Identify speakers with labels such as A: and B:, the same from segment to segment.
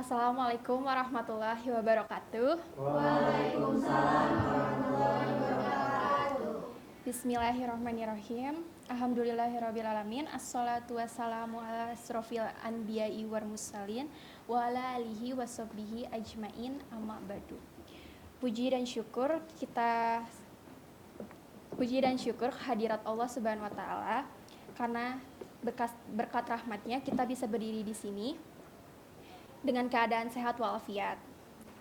A: Assalamualaikum warahmatullahi wabarakatuh.
B: Waalaikumsalam warahmatullahi wabarakatuh.
A: Bismillahirrahmanirrahim. Alhamdulillahirrabbilalamin. Assalatu wassalamu ala asrofil anbiya'i wal mursalin wa ala alihi wa sahbihi ajmain amma ba'du. Puji dan syukur kehadirat Allah Subhanahu wa taala karena berkat rahmatnya kita bisa berdiri di sini dengan keadaan sehat walafiat.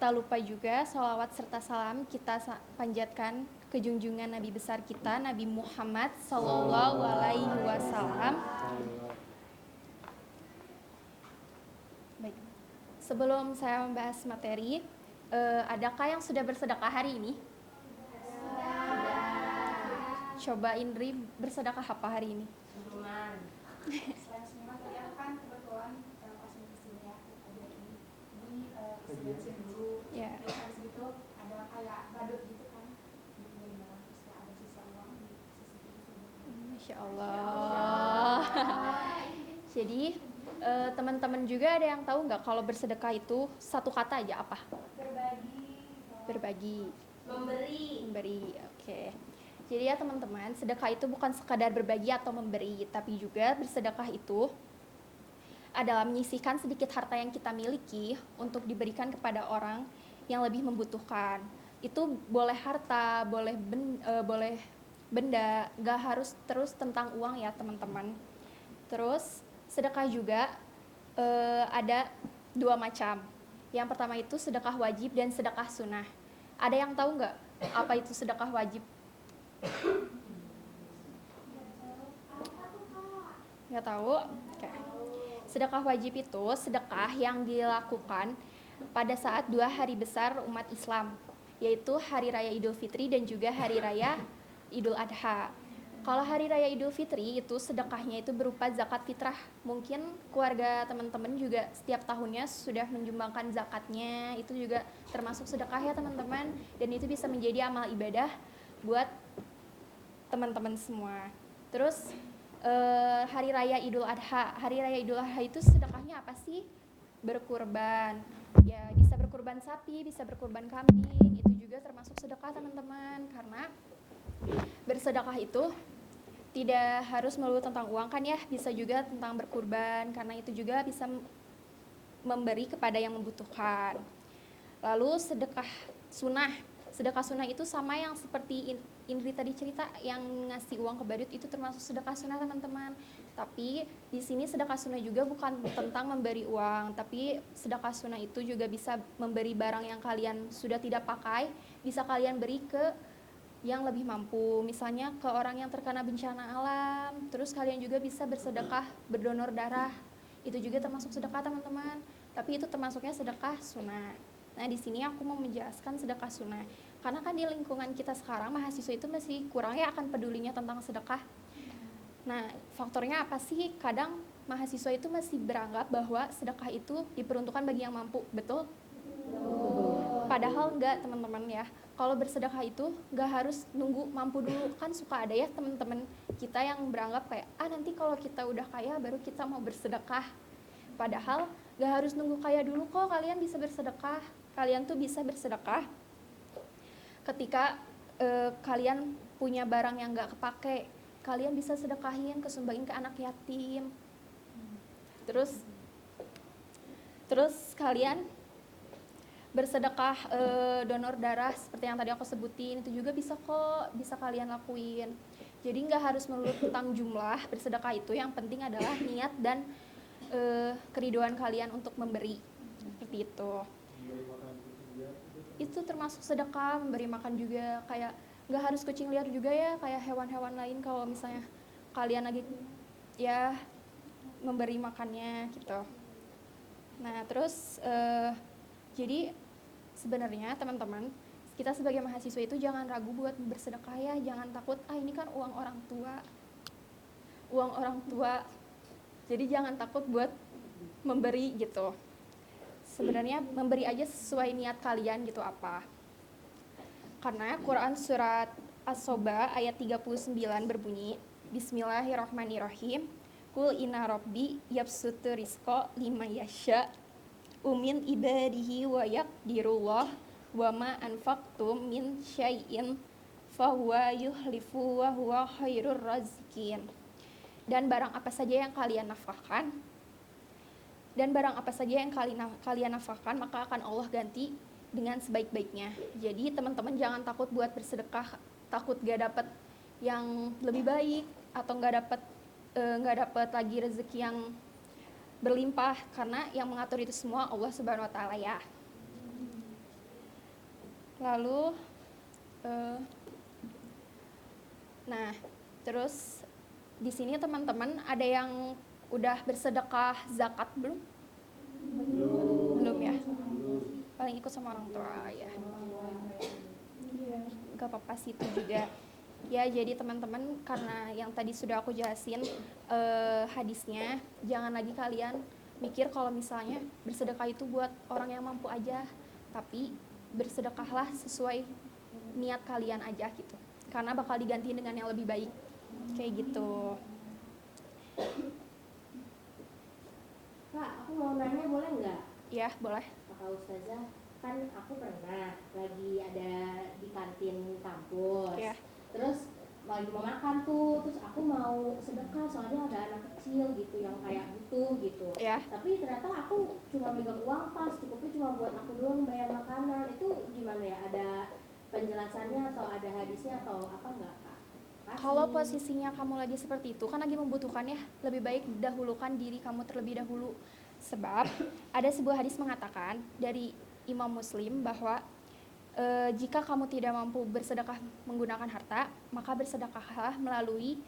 A: Tak lupa juga sholawat serta salam kita panjatkan ke junjungan Nabi besar kita, Nabi Muhammad Sallallahu Alaihi Wasallam. Baik, sebelum saya membahas materi, adakah yang sudah bersedekah hari ini? Coba Indri bersedekah apa hari ini? Ya.
B: Habis itu ada kayak badut gitu kan, terus ada sisa uang di sisi
A: Masya Allah. Jadi teman-teman juga ada yang tahu nggak kalau bersedekah itu satu kata aja apa? Berbagi. Memberi. Oke. Jadi ya teman-teman, sedekah itu bukan sekadar berbagi atau memberi, tapi juga bersedekah itu adalah menyisihkan sedikit harta yang kita miliki untuk diberikan kepada orang yang lebih membutuhkan. Itu boleh harta, boleh benda, gak harus terus tentang uang ya teman-teman. Terus sedekah juga ada dua macam. Yang pertama itu sedekah wajib dan sedekah sunnah. Ada yang tahu nggak apa itu sedekah wajib? Nggak tahu? Oke. Sedekah wajib itu sedekah yang dilakukan pada saat dua hari besar umat Islam, yaitu Hari Raya Idul Fitri dan juga Hari Raya Idul Adha. Kalau Hari Raya Idul Fitri itu sedekahnya itu berupa zakat fitrah. Mungkin keluarga teman-teman juga setiap tahunnya sudah menyumbangkan zakatnya, itu juga termasuk sedekah ya teman-teman, dan itu bisa menjadi amal ibadah buat teman-teman semua. Terus Hari Raya Idul Adha. Hari Raya Idul Adha itu sedekahnya apa sih? Berkurban. Ya, bisa berkurban sapi, bisa berkurban kambing. Itu juga termasuk sedekah teman-teman. Karena bersedekah itu tidak harus melulu tentang uang kan ya, bisa juga tentang berkurban. Karena itu juga bisa memberi kepada yang membutuhkan. Lalu sedekah sunnah. Sedekah sunnah itu sama yang seperti Indri tadi cerita, yang ngasih uang ke badut itu termasuk sedekah sunnah teman-teman. Tapi di sini sedekah sunnah juga bukan tentang memberi uang, tapi sedekah sunnah itu juga bisa memberi barang yang kalian sudah tidak pakai, bisa kalian beri ke yang lebih mampu, misalnya ke orang yang terkena bencana alam. Terus kalian juga bisa bersedekah, berdonor darah, itu juga termasuk sedekah teman-teman, tapi itu termasuknya sedekah sunnah. Nah, di sini aku mau menjelaskan sedekah sunnah. Karena kan di lingkungan kita sekarang mahasiswa itu masih kurang ya akan pedulinya tentang sedekah. Nah, faktornya apa sih? Kadang mahasiswa itu masih beranggap bahwa sedekah itu diperuntukkan bagi yang mampu, betul? Padahal enggak teman-teman ya. Kalau bersedekah itu enggak harus nunggu mampu dulu. Kan suka ada ya teman-teman kita yang beranggap kayak, nanti kalau kita udah kaya baru kita mau bersedekah. Padahal enggak harus nunggu kaya dulu kok, kalian bisa bersedekah. Kalian tuh bisa bersedekah ketika kalian punya barang yang nggak kepake, kalian bisa sedekahin, kesumbangin ke anak yatim. Terus kalian bersedekah donor darah seperti yang tadi aku sebutin, itu juga bisa kok, bisa kalian lakuin. Jadi nggak harus melulu tentang jumlah bersedekah itu, yang penting adalah niat dan keriduan kalian untuk memberi, seperti itu. Itu termasuk sedekah, memberi makan juga. Kayak nggak harus kucing liar juga ya, kayak hewan-hewan lain. Kalau misalnya kalian lagi ya memberi makannya gitu. Nah terus jadi sebenarnya teman-teman, kita sebagai mahasiswa itu jangan ragu buat bersedekah ya. Jangan takut, ini kan uang orang tua, jadi jangan takut buat memberi gitu. Sebenarnya memberi aja sesuai niat kalian gitu apa. Karena Quran surat As-Soba ayat 39 berbunyi, Bismillahirrahmanirrahim. Kul inna rabbi yabsutu rizqa liman yasha min ibadihi wa yaqdirullah wa ma anfaqtum min syai'in fahuwa yuhlifu wa huwa khairur razikin. Dan barang apa saja yang kalian nafkahkan, maka akan Allah ganti dengan sebaik-baiknya. Jadi teman-teman jangan takut buat bersedekah, takut gak dapat yang lebih baik atau gak dapat lagi rezeki yang berlimpah, karena yang mengatur itu semua Allah Subhanahu wa taala ya. Lalu nah, terus di sini teman-teman ada yang udah bersedekah zakat belum? Belum ya? Paling ikut sama orang tua ya. Gak apa-apa sih itu juga. Ya, jadi teman-teman, karena yang tadi sudah aku jelasin hadisnya, jangan lagi kalian mikir kalau misalnya bersedekah itu buat orang yang mampu aja, tapi bersedekahlah sesuai niat kalian aja gitu, karena bakal diganti dengan yang lebih baik, kayak gitu.
C: Kak, aku mau nanya boleh nggak?
A: Ya, boleh.
C: Kakak Ustazah, kan aku pernah lagi ada di kantin kampus.
A: Ya.
C: Terus lagi mau makan tuh, terus aku mau sedekah soalnya ada anak kecil gitu yang kayak butuh gitu.
A: Ya.
C: Tapi ternyata aku cuma megang uang pas, cukupnya cuma buat aku doang bayar makanan. Itu gimana ya? Ada penjelasannya atau ada hadisnya atau apa nggak, Kak?
A: Kalau posisinya kamu lagi seperti itu, kan lagi membutuhkan ya, lebih baik dahulukan diri kamu terlebih dahulu. Sebab ada sebuah hadis mengatakan dari Imam Muslim bahwa jika kamu tidak mampu bersedekah menggunakan harta, maka bersedekahlah melalui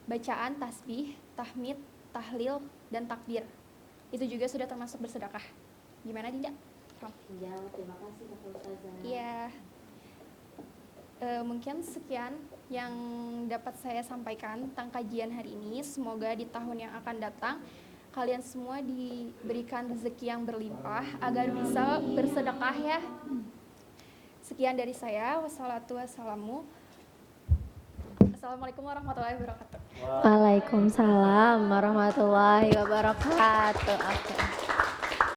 A: bacaan tasbih, tahmid, tahlil, dan takbir. Itu juga sudah termasuk bersedekah. Gimana Dinda?
C: Iya, terima kasih Kakak Ustazah.
A: Iya. Mungkin sekian yang dapat saya sampaikan tentang kajian hari ini. Semoga di tahun yang akan datang kalian semua diberikan rezeki yang berlimpah agar bisa bersedekah ya. Sekian dari saya. Wassalamualaikum warahmatullahi wabarakatuh.
D: Waalaikumsalam warahmatullahi wabarakatuh.